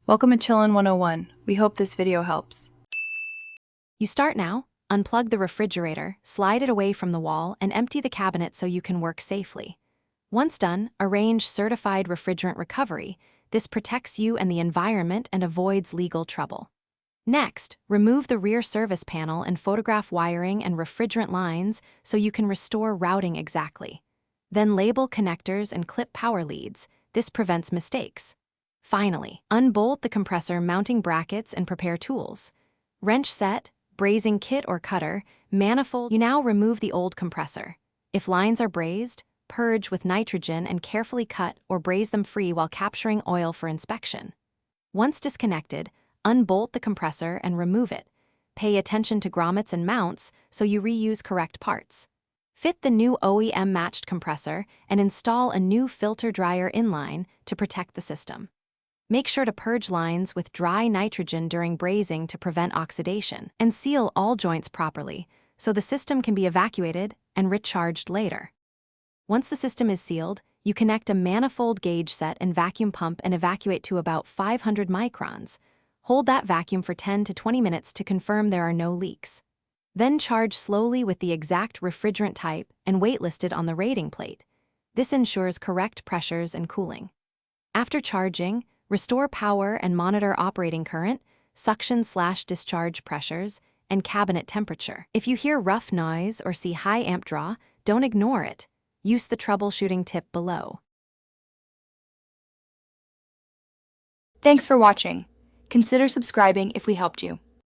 Welcome to Chillin' 101. We hope this video helps. You start now, unplug the refrigerator, slide it away from the wall, and empty the cabinet so you can work safely. Once done, arrange certified refrigerant recovery. This protects you and the environment and avoids legal trouble. Next, remove the rear service panel and photograph wiring and refrigerant lines so you can restore routing exactly. Then label connectors and clip power leads. This prevents mistakes. Finally, unbolt the compressor mounting brackets and prepare tools. Wrench set, brazing kit or cutter, manifold. You now remove the old compressor. If lines are brazed, purge with nitrogen and carefully cut or braze them free while capturing oil for inspection. Once disconnected, unbolt the compressor and remove it. Pay attention to grommets and mounts so you reuse correct parts. Fit the new OEM-matched compressor and install a new filter dryer inline to protect the system. Make sure to purge lines with dry nitrogen during brazing to prevent oxidation, and seal all joints properly so the system can be evacuated and recharged later. Once the system is sealed, you connect a manifold gauge set and vacuum pump and evacuate to about 500 microns. Hold that vacuum for 10 to 20 minutes to confirm there are no leaks. Then charge slowly with the exact refrigerant type and weight listed on the rating plate. This ensures correct pressures and cooling. After charging, restore power and monitor operating current, suction/discharge pressures, and cabinet temperature. If you hear rough noise or see high amp draw, don't ignore it. Use the troubleshooting tip below. Thanks for watching. Consider subscribing if we helped you.